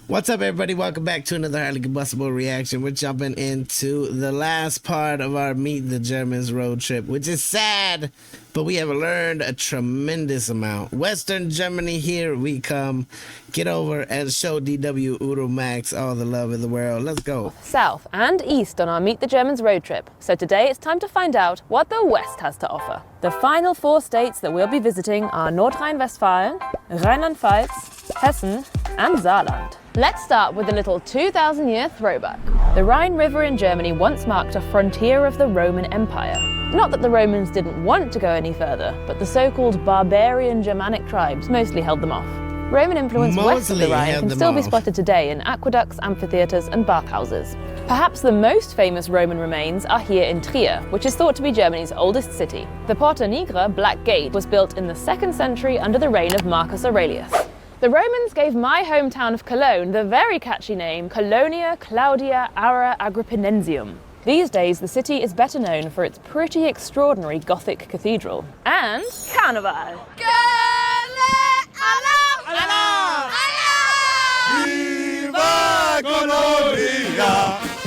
What's up, everybody? Welcome back to another highly combustible reaction. We're jumping into the last part of our Meet the Germans road trip, which is sad, but we have learned a tremendous amount. Western Germany, here we come. Get over and show DW Udo Max all the love in the world. Let's go. South and east on our Meet the Germans road trip. So today it's time to find out what the West has to offer. The final 4 states that we'll be visiting are Nordrhein-Westfalen, Rheinland-Pfalz, Hessen and Saarland. Let's start with a little 2,000-year throwback. The Rhine River in Germany once marked a frontier of the Roman Empire. Not that the Romans didn't want to go any further, but the so-called barbarian Germanic tribes mostly held them off. Roman influence west of the Rhine can still be spotted today in aqueducts, amphitheatres and bathhouses. Perhaps the most famous Roman remains are here in Trier, which is thought to be Germany's oldest city. The Porta Nigra, Black Gate, was built in the 2nd century under the reign of Marcus Aurelius. The Romans gave my hometown of Cologne the very catchy name Colonia Claudia Ara Agrippinensium. These days, the city is better known for its pretty extraordinary Gothic cathedral and Carnival.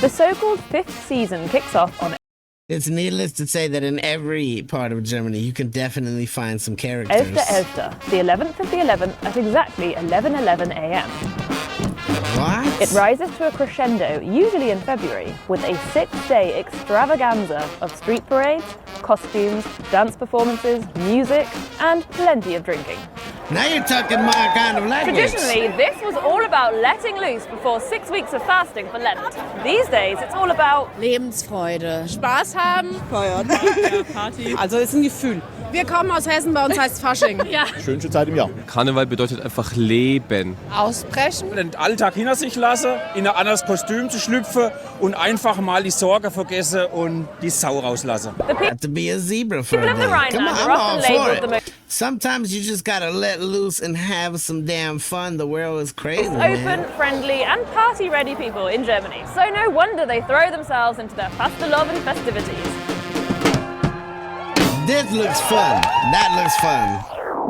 The so-called 5th season kicks off on It's needless to say that in every part of Germany, you can definitely find some characters. 11.11, the 11th of the 11th at exactly 11:11 a.m. What? It rises to a crescendo, usually in February, with a 6-day extravaganza of street parades, costumes, dance performances, music, and plenty of drinking. Now you're talking my kind of language. Traditionally, this was all about letting loose before 6 weeks of fasting for Lent. These days, it's all about Lebensfreude. Spaß haben. Feiern. Ja, Party. Also ist ein Gefühl. Wir kommen aus Hessen, bei uns heißt Fasching. ja. Schönste Zeit im Jahr. Karneval bedeutet einfach Leben. Ausbrechen. Den Alltag hinter sich lassen, in ein anderes Kostüm zu schlüpfen und einfach mal die Sorge vergessen und die Sau rauslassen. Got to be a zebra for People a of the day. Rhineland Come on, are I'm all often for labelled it. the most Sometimes you just gotta let loose and have some damn fun. The world is crazy, open, man. friendly, and party-ready people in Germany. So no wonder they throw themselves into their Fastelovn festivities. This looks fun. That looks fun.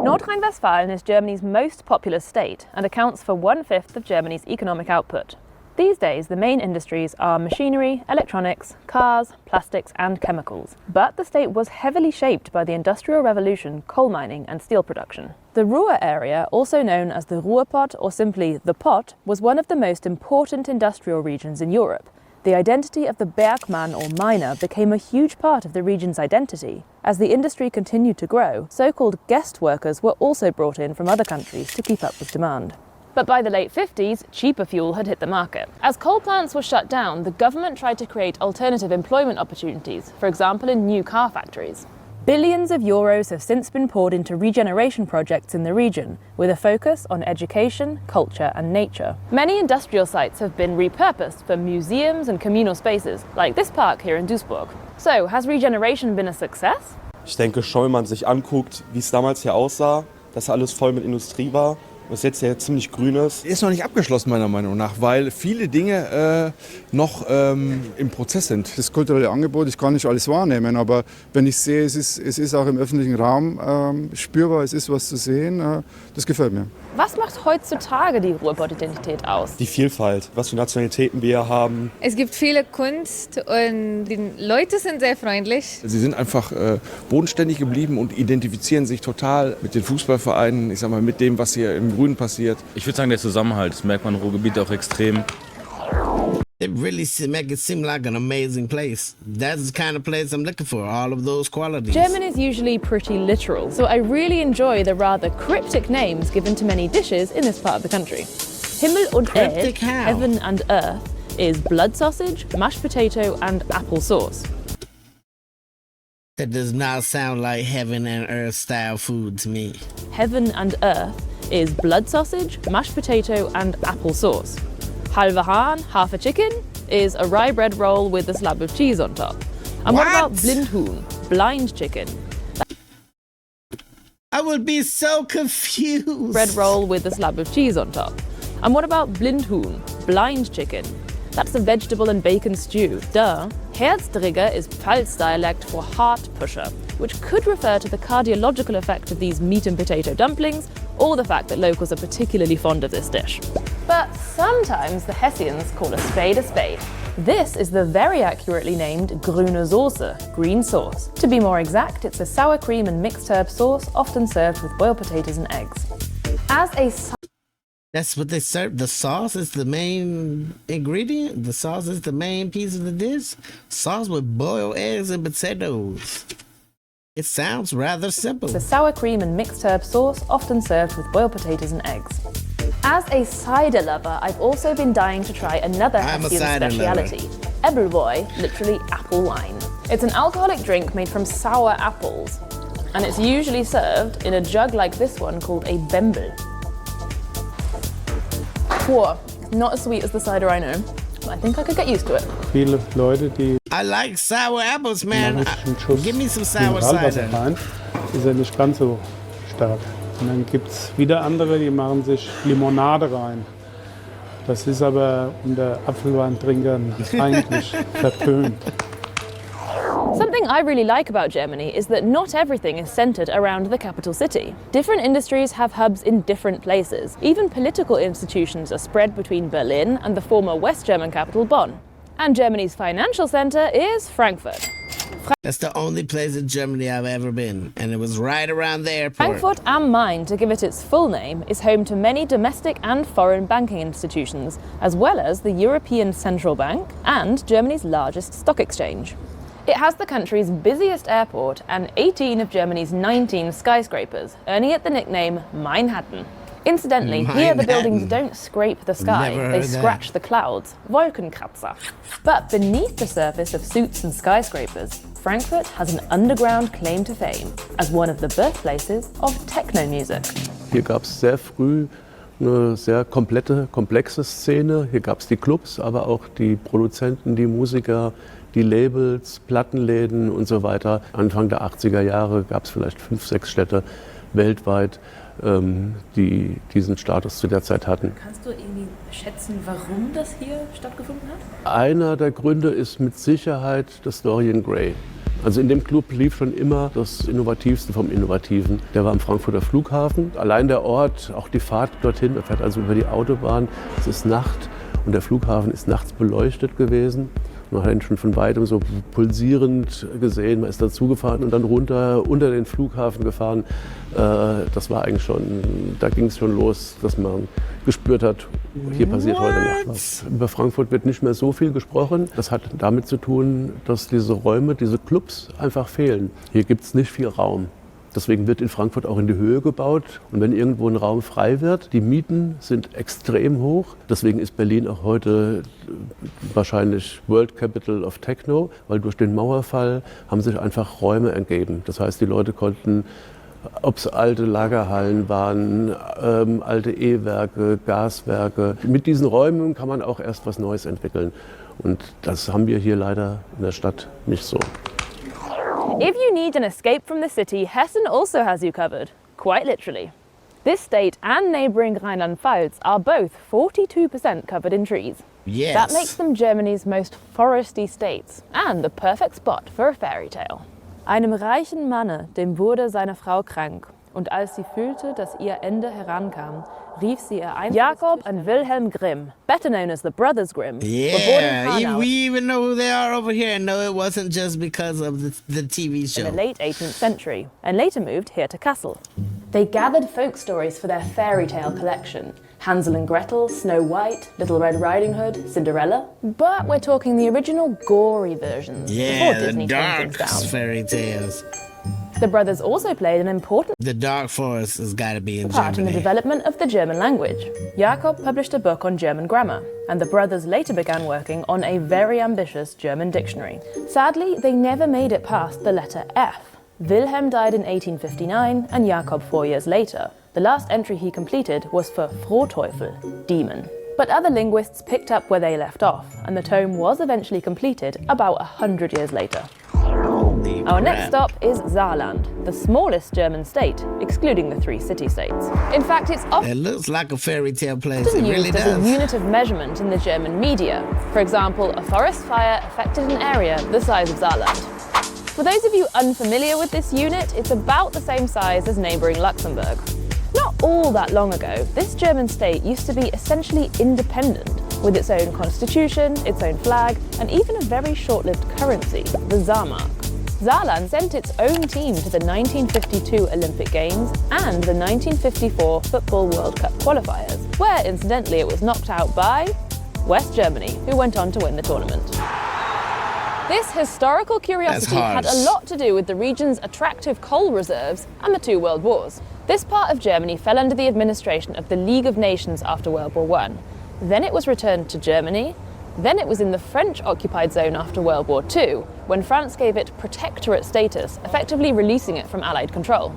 Nordrhein-Westfalen is Germany's most populous state and accounts for 1/5 of Germany's economic output. These days, the main industries are machinery, electronics, cars, plastics and chemicals. But the state was heavily shaped by the Industrial Revolution, coal mining and steel production. The Ruhr area, also known as the Ruhrpott or simply the Pot, was one of the most important industrial regions in Europe. The identity of the Bergmann or miner became a huge part of the region's identity. As the industry continued to grow, so-called guest workers were also brought in from other countries to keep up with demand. But by the late 50s, cheaper fuel had hit the market. As coal plants were shut down, the government tried to create alternative employment opportunities, for example in new car factories. Billions of euros have since been poured into regeneration projects in the region, with a focus on education, culture and nature. Many industrial sites have been repurposed for museums and communal spaces, like this park here in Duisburg. So, has regeneration been a success? Ich denke schon, wenn man sich anguckt, wie es damals hier aussah, dass alles voll mit Industrie war, was jetzt ja ziemlich grün ist. Ist noch nicht abgeschlossen meiner Meinung nach, weil viele Dinge noch im Prozess sind. Das kulturelle Angebot, ich kann nicht alles wahrnehmen, aber wenn ich sehe, es ist auch im öffentlichen Raum spürbar, es ist was zu sehen, das gefällt mir. Was macht heutzutage die Ruhrpott-Identität aus? Die Vielfalt, was für Nationalitäten wir hier haben. Es gibt viele Kunst und die Leute sind sehr freundlich. Sie sind einfach bodenständig geblieben und identifizieren sich total mit den Fußballvereinen, ich sag mal, mit dem, was hier im Grünen passiert. Ich würde sagen, der Zusammenhalt, das merkt man im Ruhrgebiet auch extrem. It really make it seem like an amazing place. That's the kind of place I'm looking for, all of those qualities. German is usually pretty literal, so I really enjoy the rather cryptic names given to many dishes in this part of the country. Himmel und Erd, Cryptic how? heaven and earth, is blood sausage, mashed potato and apple sauce. That does not sound like heaven and earth style food to me. Heaven and earth is blood sausage, mashed potato and apple sauce. Halve Hahn, half a chicken, is a rye bread roll with a slab of cheese on top. And what about Blindhuhn, blind chicken? I would be so confused. Bread roll with a slab of cheese on top. And what about Blindhuhn, blind chicken? That's a vegetable and bacon stew. Duh. Herzdrigger is Pfalz dialect for heart pusher, which could refer to the cardiological effect of these meat and potato dumplings, or the fact that locals are particularly fond of this dish. But sometimes the Hessians call a spade a spade. This is the very accurately named grüne Soße, green sauce. To be more exact, it's a sour cream and mixed herb sauce often served with boiled potatoes and eggs. As a That's what they serve. The sauce is the main ingredient. The sauce is the main piece of the dish. Sauce with boiled eggs and potatoes. It sounds rather simple. The sour cream and mixed herb sauce often served with boiled potatoes and eggs. As a cider lover, I've also been dying to try another Hessian speciality, Ebbelwoi, literally apple wine. It's an alcoholic drink made from sour apples, and it's usually served in a jug like this one called a Bembel. Whoa, not as sweet as the cider I know, but I think I could get used to it. Viele Leute, die I like sour apples, man. einen Schuss Give me some sour Mineralwasser cider. rein, ist er nicht ganz so stark. Und dann gibt es wieder andere, die machen sich Limonade rein. Das ist aber unter Apfelweintrinkern eigentlich verpönt. Something I really like about Germany is that not everything is centered around the capital city. Different industries have hubs in different places. Even political institutions are spread between Berlin and the former West German capital Bonn. And Germany's financial center is Frankfurt. That's the only place in Germany I've ever been, and it was right around the airport. Frankfurt am Main, to give it its full name, is home to many domestic and foreign banking institutions, as well as the European Central Bank and Germany's largest stock exchange. It has the country's busiest airport and 18 of Germany's 19 skyscrapers, earning it the nickname Manhattan. Incidentally, here the buildings don't scrape the sky, they scratch the clouds, Wolkenkratzer. But beneath the surface of suits and skyscrapers, Frankfurt has an underground claim to fame as one of the birthplaces of techno music. Hier gab es sehr früh eine sehr komplexe Szene. Hier gab es die Clubs, aber auch die Produzenten, die Musiker, die Labels, Plattenläden und so weiter. Anfang der 80er Jahre gab es vielleicht 5, 6 Städte weltweit, die diesen Status zu der Zeit hatten. Kannst du irgendwie schätzen, warum das hier stattgefunden hat? Einer der Gründe ist mit Sicherheit das Dorian Gray. Also in dem Club lief schon immer das Innovativste vom Innovativen. Der war am Frankfurter Flughafen. Allein der Ort, auch die Fahrt dorthin, er fährt also über die Autobahn. Es ist Nacht und der Flughafen ist nachts beleuchtet gewesen. Man hat ihn schon von weitem so pulsierend gesehen, man ist dazugefahren und dann runter unter den Flughafen gefahren. Das war eigentlich schon, da ging es schon los, dass man gespürt hat, hier passiert heute Nacht was. Über Frankfurt wird nicht mehr so viel gesprochen. Das hat damit zu tun, dass diese Räume, diese Clubs einfach fehlen. Hier gibt es nicht viel Raum. Deswegen wird in Frankfurt auch in die Höhe gebaut. Und wenn irgendwo ein Raum frei wird, die Mieten sind extrem hoch. Deswegen ist Berlin auch heute wahrscheinlich World Capital of Techno, weil durch den Mauerfall haben sich einfach Räume ergeben. Das heißt, die Leute konnten, ob es alte Lagerhallen waren, alte E-Werke, Gaswerke, mit diesen Räumen kann man auch erst was Neues entwickeln. Und das haben wir hier leider in der Stadt nicht so. If you need an escape from the city, Hessen also has you covered, quite literally. This state and neighbouring Rheinland-Pfalz are both 42% covered in trees. Yes. That makes them Germany's most foresty states and the perfect spot for a fairy tale. Einem reichen Manne, dem wurde seine Frau krank, und als sie fühlte, dass ihr Ende herankam, rief sie ihr ein. Jakob and Wilhelm Grimm, better known as the Brothers Grimm, were born in Carnival. We even know who they are over here. No, it wasn't just because of the TV show. In the late 18th century, and later moved here to Kassel. They gathered folk stories for their fairy tale collection. Hansel and Gretel, Snow White, Little Red Riding Hood, Cinderella. But we're talking the original gory versions before Disney the toned dark things down. fairy tales. The brothers also played an important The Dark Forest has got to be in part in Germany. the development of the German language. Jakob published a book on German grammar, and the brothers later began working on a very ambitious German dictionary. Sadly, they never made it past the letter F. Wilhelm died in 1859 and Jakob 4 years later. The last entry he completed was for Frohteufel, demon. But other linguists picked up where they left off, and the tome was eventually completed about 100 years later. Our next stop is Saarland, the smallest German state, excluding the 3 city-states. In fact, it's often It looks like a fairy tale place. used It really as does. a unit of measurement in the German media. For example, a forest fire affected an area the size of Saarland. For those of you unfamiliar with this unit, it's about the same size as neighbouring Luxembourg. Not all that long ago, this German state used to be essentially independent, with its own constitution, its own flag, and even a very short-lived currency, the Saarmark. Saarland sent its own team to the 1952 Olympic Games and the 1954 Football World Cup qualifiers, where incidentally it was knocked out by West Germany, who went on to win the tournament. This historical curiosity had a lot to do with the region's attractive coal reserves and the two world wars. This part of Germany fell under the administration of the League of Nations after World War I. Then it was returned to Germany. Then it was in the French-occupied zone after World War II, when France gave it protectorate status, effectively releasing it from Allied control.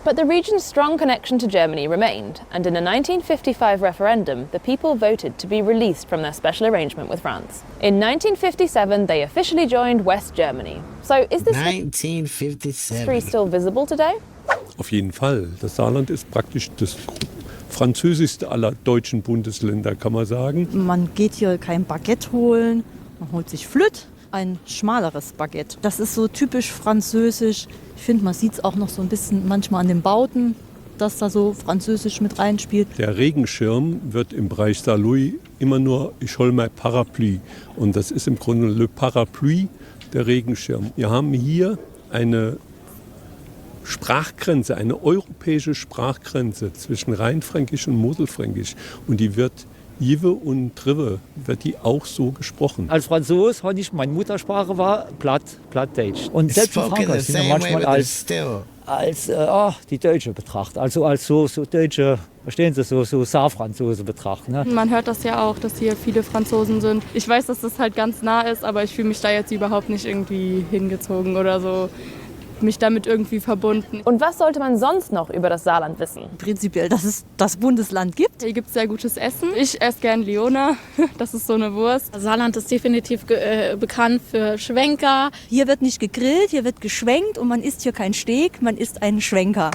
But the region's strong connection to Germany remained, and in a 1955 referendum, the people voted to be released from their special arrangement with France. In 1957, they officially joined West Germany. So is this 1957 history still visible today? Auf jeden Fall. Das Saarland ist praktisch das französischste aller deutschen Bundesländer, kann man sagen. Man geht hier kein Baguette holen, man holt sich Flöt, ein schmaleres Baguette. Das ist so typisch französisch. Ich finde, man sieht es auch noch so ein bisschen manchmal an den Bauten, dass da so französisch mit reinspielt. Der Regenschirm wird im Bereich Saarlouis immer nur ich hol mein Parapluie. Und das ist im Grunde le Parapluie, der Regenschirm. Wir haben hier eine Sprachgrenze, eine europäische Sprachgrenze zwischen Rheinfränkisch und Moselfränkisch. Und die wird Jive und Trive, wird die auch so gesprochen. Als Franzose hatte ich, meine Muttersprache war Plattdeutsch. Und selbst in Frankreich sind wir manchmal als die Deutsche betrachtet. Also als so Deutsche, verstehen Sie, so Saarfranzose betrachten. Ne? Man hört das ja auch, dass hier viele Franzosen sind. Ich weiß, dass das halt ganz nah ist, aber ich fühle mich da jetzt überhaupt nicht irgendwie hingezogen oder so. Mich damit irgendwie verbunden. Und was sollte man sonst noch über das Saarland wissen? Prinzipiell, dass es das Bundesland gibt. Hier gibt es sehr gutes Essen. Ich esse gern Leona, das ist so eine Wurst. Saarland ist definitiv bekannt für Schwenker. Hier wird nicht gegrillt, hier wird geschwenkt und man isst hier kein Steak, man isst einen Schwenker.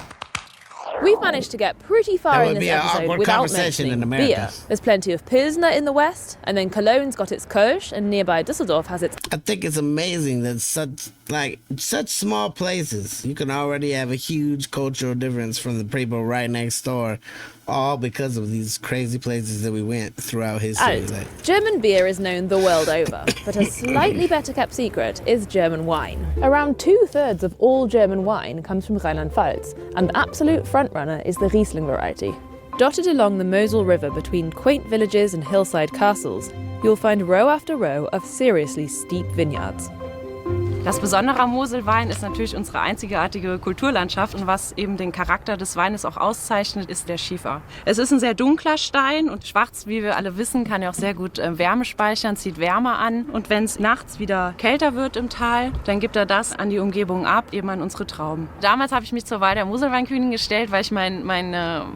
We've managed to get pretty far in this episode without mentioning beer. There's plenty of Pilsner in the west, and then Cologne's got its Kölsch, and nearby Düsseldorf has its... I think it's amazing that such small places, you can already have a huge cultural difference from the people right next door, all because of these crazy places that we went throughout history. German beer is known the world over, but a slightly better kept secret is German wine. Around 2/3 of all German wine comes from Rheinland-Pfalz, and the absolute frontrunner is the Riesling variety. Dotted along the Mosel River between quaint villages and hillside castles, you'll find row after row of seriously steep vineyards. Das Besondere am Moselwein ist natürlich unsere einzigartige Kulturlandschaft und was eben den Charakter des Weines auch auszeichnet, ist der Schiefer. Es ist ein sehr dunkler Stein und schwarz, wie wir alle wissen, kann ja auch sehr gut Wärme speichern, zieht Wärme an. Und wenn es nachts wieder kälter wird im Tal, dann gibt er das an die Umgebung ab, eben an unsere Trauben. Damals habe ich mich zur Wahl der Moselweinkönigin gestellt, weil ich meine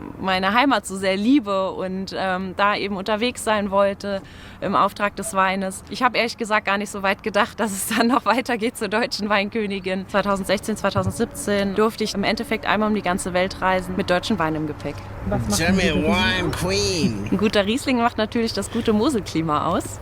Heimat so sehr liebe und da eben unterwegs sein wollte im Auftrag des Weines. Ich habe ehrlich gesagt gar nicht so weit gedacht, dass es dann noch weitergeht zur deutschen Weinkönigin. 2016, 2017 durfte ich im Endeffekt einmal um die ganze Welt reisen mit deutschem Wein im Gepäck. German Wine Queen. Ein guter Riesling macht natürlich das gute Moselklima aus.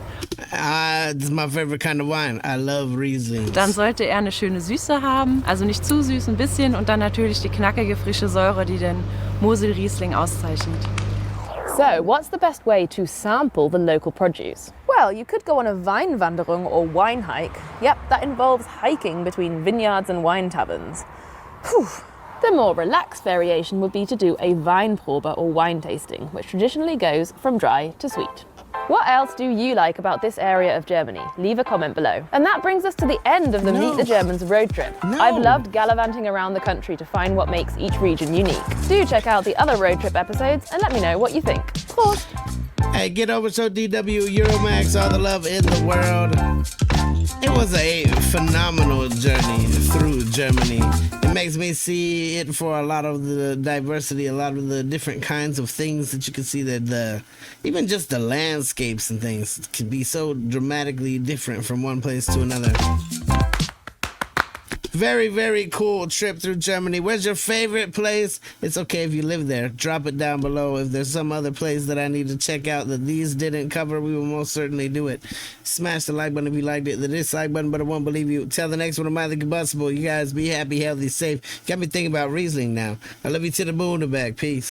This is my favorite kind of wine. I love Riesling. Dann sollte er eine schöne Süße haben, also nicht zu süß, ein bisschen und dann natürlich die knackige, frische Säure, die den Mosel-Riesling auszeichnet. So, what's the best way to sample the local produce? Well, you could go on a Weinwanderung or wine hike. Yep, that involves hiking between vineyards and wine taverns. Whew. The more relaxed variation would be to do a Weinprobe or wine tasting, which traditionally goes from dry to sweet. What else do you like about this area of Germany? Leave a comment below. And that brings us to the end of the Meet the Germans road trip. I've loved gallivanting around the country to find what makes each region unique. Do check out the other road trip episodes and let me know what you think. Prost! Hey, get over so DW Euromax, all the love in the world. It was a phenomenal journey through Germany. It makes me see it for a lot of the diversity, a lot of the different kinds of things that you can see, that even just the landscapes and things can be so dramatically different from one place to another. Very, very cool trip through Germany. Where's your favorite place? It's okay if you live there. Drop it down below. If there's some other place that I need to check out that these didn't cover, we will most certainly do it. Smash the like button if you liked it. The dislike button, but I won't believe you. Tell the next one of the Combustible. You guys be happy, healthy, safe. Got me thinking about Riesling now. I love you to the moon and back. Peace.